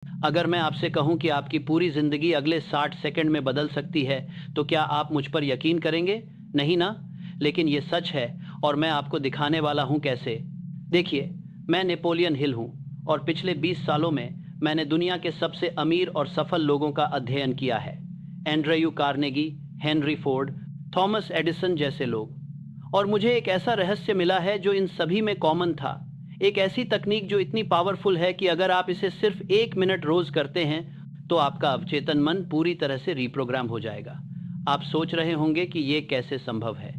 अगर मैं आपसे कहूं कि आपकी पूरी जिंदगी अगले 60 सेकंड में बदल सकती है, तो क्या आप मुझ पर यकीन करेंगे? नहीं ना? लेकिन ये सच है और मैं आपको दिखाने वाला हूं कैसे। देखिए, मैं नेपोलियन हिल हूं और पिछले 20 सालों में मैंने दुनिया के सबसे अमीर और सफल लोगों का अध्ययन किया है। Andrew Carnegie, Henry Ford, Thomas Edison जैसे लोग। और मुझे एक ऐसा रहस्य मिला है जो इन सभी में कॉमन था। एक ऐसी तकनीक जो इतनी पावरफुल है कि अगर आप इसे सिर्फ 1 मिनट रोज करते हैं तो आपका अवचेतन मन पूरी तरह से रिप्रोग्राम हो जाएगा। आप सोच रहे होंगे कि ये कैसे संभव है।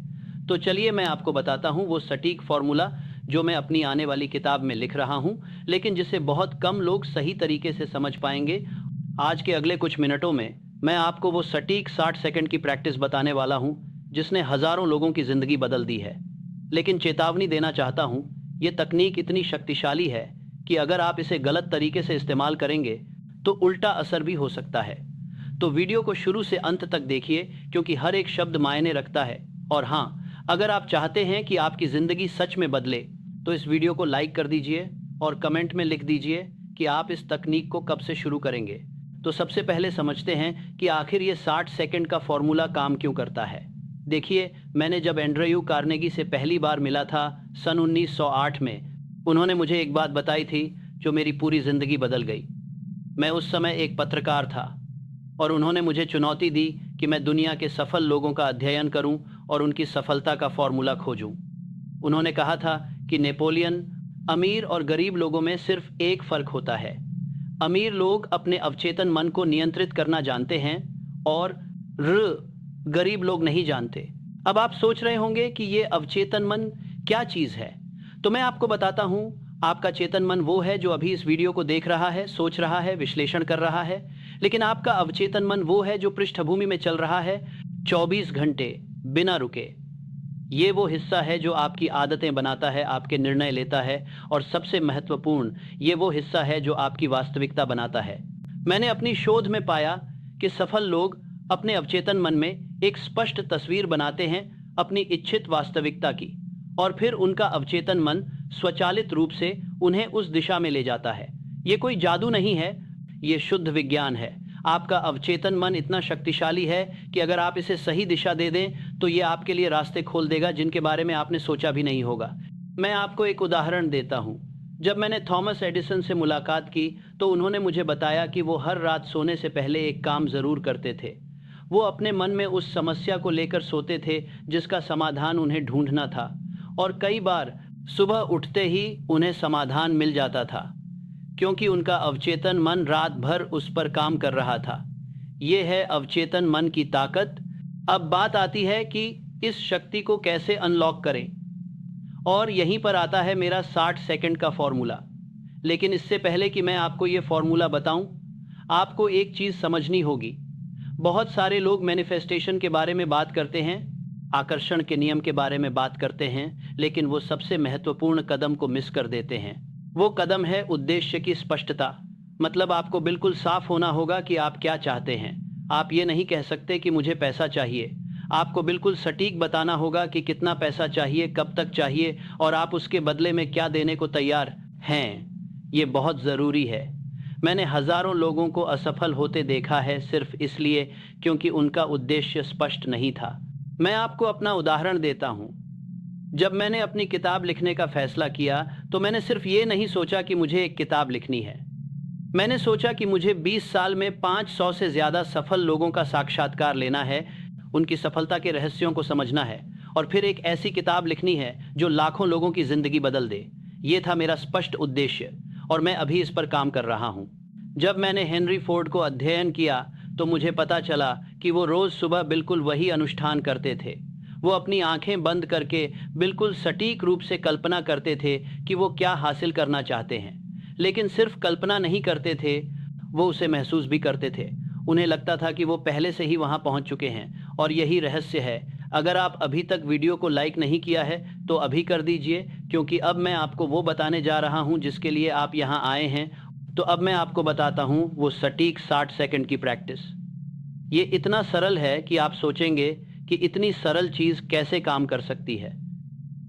तो चलिए मैं आपको बताता हूँ वो सटीक फॉर्मूला जो मैं अपनी आने वाली किताब में लिख रहा हूँ, लेकिन जिसे बहुत कम लोग सही तरीके से समझ पाएंगे। आज के अगले कुछ मिनटों में मैं आपको वो सटीक 60 सेकंड की प्रैक्टिस बताने वाला हूँ जिसने हजारों लोगों की जिंदगी बदल दी है। लेकिन चेतावनी देना चाहता हूँ, ये तकनीक इतनी शक्तिशाली है कि अगर आप इसे गलत तरीके से इस्तेमाल करेंगे तो उल्टा असर भी हो सकता है। तो वीडियो को शुरू से अंत तक देखिए क्योंकि हर एक शब्द मायने रखता है। और हाँ, अगर आप चाहते हैं कि आपकी ज़िंदगी सच में बदले तो इस वीडियो को लाइक कर दीजिए और कमेंट में लिख दीजिए कि आप इस तकनीक को कब से शुरू करेंगे। तो सबसे पहले समझते हैं कि आखिर ये 60 सेकंड का फॉर्मूला काम क्यों करता है। देखिए, मैंने जब एंड्रयू कार्नेगी से पहली बार मिला था सन 1908 में, उन्होंने मुझे एक बात बताई थी जो मेरी पूरी ज़िंदगी बदल गई। मैं उस समय एक पत्रकार था और उन्होंने मुझे चुनौती दी कि मैं दुनिया के सफल लोगों का अध्ययन करूं और उनकी सफलता का फॉर्मूला खोजूं। उन्होंने कहा था कि नेपोलियन, अमीर और गरीब लोगों में सिर्फ एक फ़र्क होता है। अमीर लोग अपने अवचेतन मन को नियंत्रित करना जानते हैं और गरीब लोग नहीं जानते। अब आप सोच रहे होंगे कि ये अवचेतन मन क्या चीज़ है। तो मैं आपको बताता हूँ। आपका चेतन मन वो है जो अभी इस वीडियो को देख रहा है, सोच रहा है, विश्लेषण कर रहा है। लेकिन आपका अवचेतन मन वो है जो पृष्ठभूमि में चल रहा है 24 घंटे बिना रुके। ये वो हिस्सा है जो आपकी आदतें बनाता है, आपके निर्णय लेता है और सबसे महत्वपूर्ण, ये वो हिस्सा है जो आपकी वास्तविकता बनाता है। मैंने अपनी शोध में पाया कि सफल लोग अपने अवचेतन मन में एक स्पष्ट तस्वीर बनाते हैं अपनी इच्छित वास्तविकता की, और फिर उनका अवचेतन मन स्वचालित रूप से उन्हें उस दिशा में ले जाता है। ये कोई जादू नहीं है, ये शुद्ध विज्ञान है। आपका अवचेतन मन इतना शक्तिशाली है कि अगर आप इसे सही दिशा दे दें तो ये आपके लिए रास्ते खोल देगा जिनके बारे में आपने सोचा भी नहीं होगा। मैं आपको एक उदाहरण देता हूँ। जब मैंने थॉमस एडिसन से मुलाकात की तो उन्होंने मुझे बताया कि वो हर रात सोने से पहले एक काम ज़रूर करते थे। वो अपने मन में उस समस्या को लेकर सोते थे जिसका समाधान उन्हें ढूंढना था, और कई बार सुबह उठते ही उन्हें समाधान मिल जाता था क्योंकि उनका अवचेतन मन रात भर उस पर काम कर रहा था। ये है अवचेतन मन की ताकत। अब बात आती है कि इस शक्ति को कैसे अनलॉक करें, और यहीं पर आता है मेरा 60 सेकंड का फॉर्मूला। लेकिन इससे पहले कि मैं आपको ये फॉर्मूला बताऊं, आपको एक चीज़ समझनी होगी। बहुत सारे लोग मैनिफेस्टेशन के बारे में बात करते हैं, आकर्षण के नियम के बारे में बात करते हैं, लेकिन वो सबसे महत्वपूर्ण कदम को मिस कर देते हैं। वो कदम है उद्देश्य की स्पष्टता। मतलब आपको बिल्कुल साफ होना होगा कि आप क्या चाहते हैं। आप ये नहीं कह सकते कि मुझे पैसा चाहिए। आपको बिल्कुल सटीक बताना होगा कि कितना पैसा चाहिए, कब तक चाहिए, और आप उसके बदले में क्या देने को तैयार हैं। ये बहुत ज़रूरी है। मैंने हज़ारों लोगों को असफल होते देखा है सिर्फ इसलिए क्योंकि उनका उद्देश्य स्पष्ट नहीं था। मैं आपको अपना उदाहरण देता हूँ। जब मैंने अपनी किताब लिखने का फैसला किया तो मैंने सिर्फ ये नहीं सोचा कि मुझे एक किताब लिखनी है। मैंने सोचा कि मुझे 20 साल में 500 से ज़्यादा सफल लोगों का साक्षात्कार लेना है, उनकी सफलता के रहस्यों को समझना है, और फिर एक ऐसी किताब लिखनी है जो लाखों लोगों की ज़िंदगी बदल दे। ये था मेरा स्पष्ट उद्देश्य और मैं अभी इस पर काम कर रहा हूँ। जब मैंने हेनरी फोर्ड को अध्ययन किया तो मुझे पता चला कि वो रोज़ सुबह बिल्कुल वही अनुष्ठान करते थे। वो अपनी आंखें बंद करके बिल्कुल सटीक रूप से कल्पना करते थे कि वो क्या हासिल करना चाहते हैं, लेकिन सिर्फ कल्पना नहीं करते थे, वो उसे महसूस भी करते थे। उन्हें लगता था कि वो पहले से ही वहाँ पहुँच चुके हैं, और यही रहस्य है। अगर आप अभी तक वीडियो को लाइक नहीं किया है तो अभी कर दीजिए, क्योंकि अब मैं आपको वो बताने जा रहा हूँ जिसके लिए आप यहाँ आए हैं। तो अब मैं आपको बताता हूँ वो सटीक 60 सेकंड की प्रैक्टिस। ये इतना सरल है कि आप सोचेंगे कि इतनी सरल चीज़ कैसे काम कर सकती है।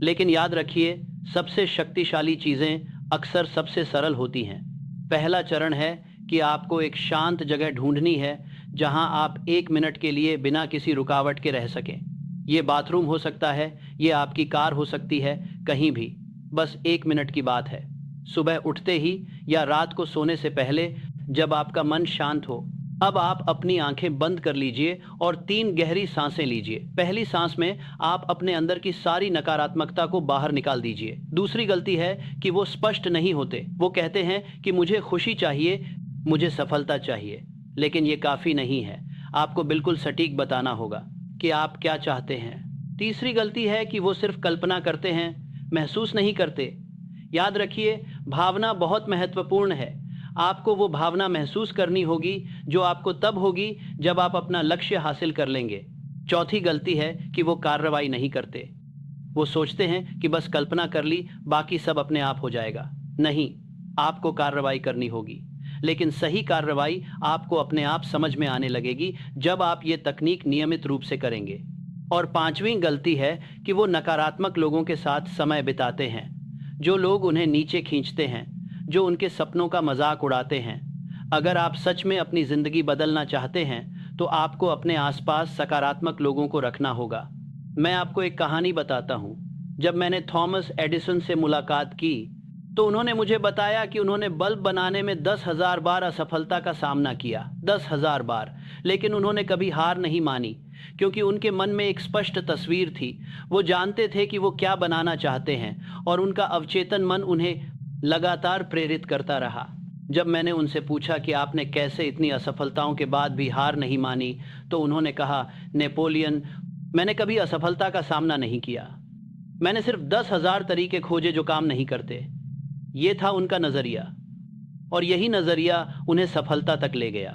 लेकिन याद रखिए, सबसे शक्तिशाली चीज़ें अक्सर सबसे सरल होती हैं। पहला चरण है कि आपको एक शांत जगह ढूंढनी है जहां आप 1 मिनट के लिए बिना किसी रुकावट के रह सकें। ये बाथरूम हो सकता है, ये आपकी कार हो सकती है, कहीं भी। बस 1 मिनट की बात है। सुबह उठते ही या रात को सोने से पहले, जब आपका मन शांत हो। अब आप अपनी आंखें बंद कर लीजिए और 3 गहरी सांसें लीजिए। पहली सांस में आप अपने अंदर की सारी नकारात्मकता को बाहर निकाल दीजिए। दूसरी गलती है कि वो स्पष्ट नहीं होते। वो कहते हैं कि मुझे खुशी चाहिए, मुझे सफलता चाहिए, लेकिन ये काफ़ी नहीं है। आपको बिल्कुल सटीक बताना होगा कि आप क्या चाहते हैं। तीसरी गलती है कि वो सिर्फ कल्पना करते हैं, महसूस नहीं करते। याद रखिए, भावना बहुत महत्वपूर्ण है। आपको वो भावना महसूस करनी होगी जो आपको तब होगी जब आप अपना लक्ष्य हासिल कर लेंगे। चौथी गलती है कि वो कार्रवाई नहीं करते। वो सोचते हैं कि बस कल्पना कर ली, बाकी सब अपने आप हो जाएगा। नहीं, आपको कार्रवाई करनी होगी, लेकिन सही कार्रवाई आपको अपने आप समझ में आने लगेगी जब आप ये तकनीक नियमित रूप से करेंगे। और पांचवी गलती है कि वो नकारात्मक लोगों के साथ समय बिताते हैं, जो लोग उन्हें नीचे खींचते हैं, जो उनके सपनों का मजाक उड़ाते हैं। अगर आप सच में अपनी ज़िंदगी बदलना चाहते हैं तो आपको अपने आसपास सकारात्मक लोगों को रखना होगा। मैं आपको एक कहानी बताता हूँ। जब मैंने थॉमस एडिसन से मुलाकात की तो उन्होंने मुझे बताया कि उन्होंने बल्ब बनाने में 10,000 बार असफलता का सामना किया, 10,000 बार। लेकिन उन्होंने कभी हार नहीं मानी, क्योंकि उनके मन में एक स्पष्ट तस्वीर थी। वो जानते थे कि वो क्या बनाना चाहते हैं और उनका अवचेतन मन उन्हें लगातार प्रेरित करता रहा। जब मैंने उनसे पूछा कि आपने कैसे इतनी असफलताओं के बाद भी हार नहीं मानी, तो उन्होंने कहा, नेपोलियन, मैंने कभी असफलता का सामना नहीं किया। मैंने सिर्फ 10,000 तरीके खोजे जो काम नहीं करते। ये था उनका नज़रिया, और यही नज़रिया उन्हें सफलता तक ले गया।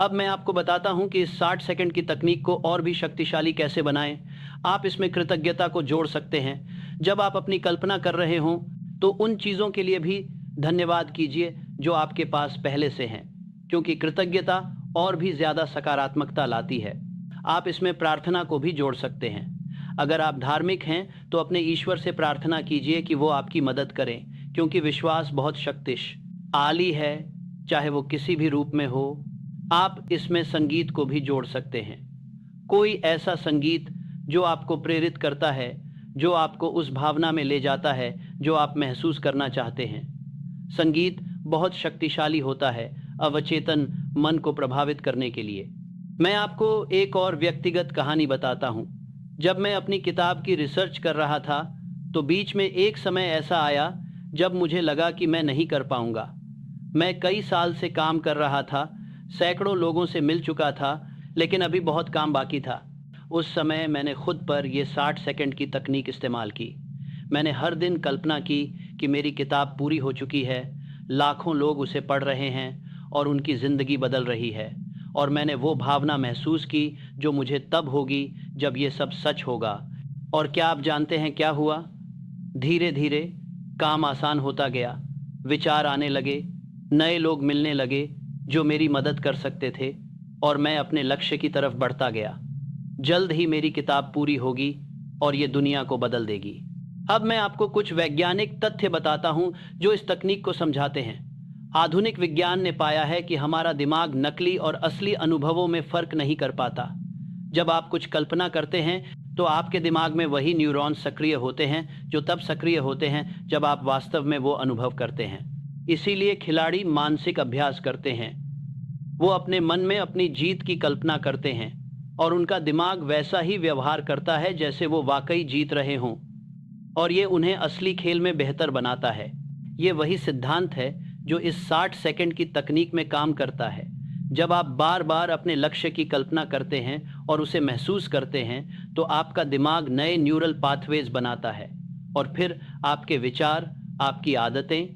अब मैं आपको बताता हूं कि इस 60 सेकंड की तकनीक को और भी शक्तिशाली कैसे बनाएं। आप इसमें कृतज्ञता को जोड़ सकते हैं। जब आप अपनी कल्पना कर रहे हों तो उन चीज़ों के लिए भी धन्यवाद कीजिए जो आपके पास पहले से हैं, क्योंकि कृतज्ञता और भी ज़्यादा सकारात्मकता लाती है। आप इसमें प्रार्थना को भी जोड़ सकते हैं। अगर आप धार्मिक हैं तो अपने ईश्वर से प्रार्थना कीजिए कि वो आपकी मदद करें, क्योंकि विश्वास बहुत शक्तिशाली है, चाहे वो किसी भी रूप में हो। आप इसमें संगीत को भी जोड़ सकते हैं। कोई ऐसा संगीत जो आपको प्रेरित करता है, जो आपको उस भावना में ले जाता है जो आप महसूस करना चाहते हैं। संगीत बहुत शक्तिशाली होता है अवचेतन मन को प्रभावित करने के लिए। मैं आपको एक और व्यक्तिगत कहानी बताता हूँ। जब मैं अपनी किताब की रिसर्च कर रहा था तो बीच में एक समय ऐसा आया जब मुझे लगा कि मैं नहीं कर पाऊंगा। मैं कई साल से काम कर रहा था, सैकड़ों लोगों से मिल चुका था, लेकिन अभी बहुत काम बाकी था। उस समय मैंने खुद पर यह 60 सेकंड की तकनीक इस्तेमाल की। मैंने हर दिन कल्पना की कि मेरी किताब पूरी हो चुकी है, लाखों लोग उसे पढ़ रहे हैं और उनकी ज़िंदगी बदल रही है। और मैंने वो भावना महसूस की जो मुझे तब होगी जब ये सब सच होगा। और क्या आप जानते हैं क्या हुआ? धीरे धीरे काम आसान होता गया, विचार आने लगे, नए लोग मिलने लगे जो मेरी मदद कर सकते थे, और मैं अपने लक्ष्य की तरफ बढ़ता गया। जल्द ही मेरी किताब पूरी होगी और ये दुनिया को बदल देगी। अब मैं आपको कुछ वैज्ञानिक तथ्य बताता हूं जो इस तकनीक को समझाते हैं। आधुनिक विज्ञान ने पाया है कि हमारा दिमाग नकली और असली अनुभवों में फर्क नहीं कर पाता। जब आप कुछ कल्पना करते हैं तो आपके दिमाग में वही न्यूरॉन्स सक्रिय होते हैं जो तब सक्रिय होते हैं जब आप वास्तव में वो अनुभव करते हैं। इसीलिए खिलाड़ी मानसिक अभ्यास करते हैं। वो अपने मन में अपनी जीत की कल्पना करते हैं और उनका दिमाग वैसा ही व्यवहार करता है जैसे वो वाकई जीत रहे हों, और ये उन्हें असली खेल में बेहतर बनाता है। ये वही सिद्धांत है जो इस 60 सेकंड की तकनीक में काम करता है। जब आप बार बार अपने लक्ष्य की कल्पना करते हैं और उसे महसूस करते हैं तो आपका दिमाग नए न्यूरल पाथवेज बनाता है, और फिर आपके विचार, आपकी आदतें,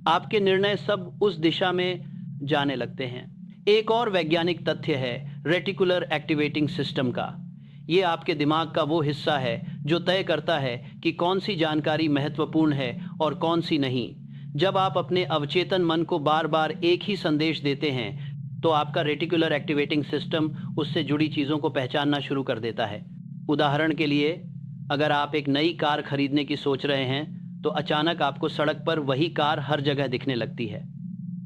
आपके निर्णय सब उस दिशा में जाने लगते हैं। एक और वैज्ञानिक तथ्य है रेटिकुलर एक्टिवेटिंग सिस्टम का। ये आपके दिमाग का वो हिस्सा है जो तय करता है कि कौन सी जानकारी महत्वपूर्ण है और कौन सी नहीं। जब आप अपने अवचेतन मन को बार बार एक ही संदेश देते हैं तो आपका रेटिकुलर एक्टिवेटिंग सिस्टम उससे जुड़ी चीज़ों को पहचानना शुरू कर देता है। उदाहरण के लिए, अगर आप एक नई कार खरीदने की सोच रहे हैं तो अचानक आपको सड़क पर वही कार हर जगह दिखने लगती है।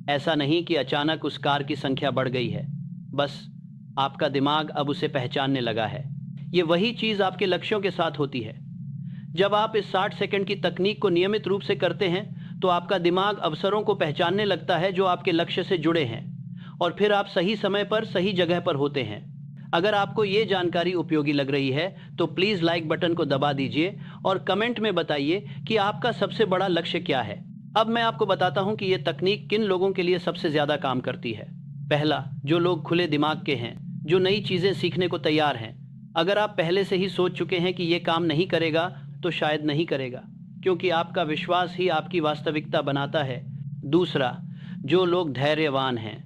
ऐसा नहीं कि अचानक उस कार की संख्या बढ़ गई है, बस आपका दिमाग अब उसे पहचानने लगा है। ये वही चीज़ आपके लक्ष्यों के साथ होती है। जब आप इस 60 सेकंड की तकनीक को नियमित रूप से करते हैं तो आपका दिमाग अवसरों को पहचानने लगता है जो आपके लक्ष्य से जुड़े हैं, और फिर आप सही समय पर सही जगह पर होते हैं। अगर आपको ये जानकारी उपयोगी लग रही है तो प्लीज़ लाइक बटन को दबा दीजिए और कमेंट में बताइए कि आपका सबसे बड़ा लक्ष्य क्या है। अब मैं आपको बताता हूं कि ये तकनीक किन लोगों के लिए सबसे ज़्यादा काम करती है। पहला, जो लोग खुले दिमाग के हैं, जो नई चीज़ें सीखने को तैयार हैं। अगर आप पहले से ही सोच चुके हैं कि ये काम नहीं करेगा तो शायद नहीं करेगा, क्योंकि आपका विश्वास ही आपकी वास्तविकता बनाता है। दूसरा, जो लोग धैर्यवान हैं,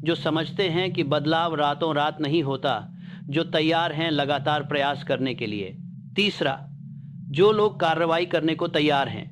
जो समझते हैं कि बदलाव रातों रात नहीं होता, जो तैयार हैं लगातार प्रयास करने के लिए। तीसरा, जो लोग कार्रवाई करने को तैयार हैं,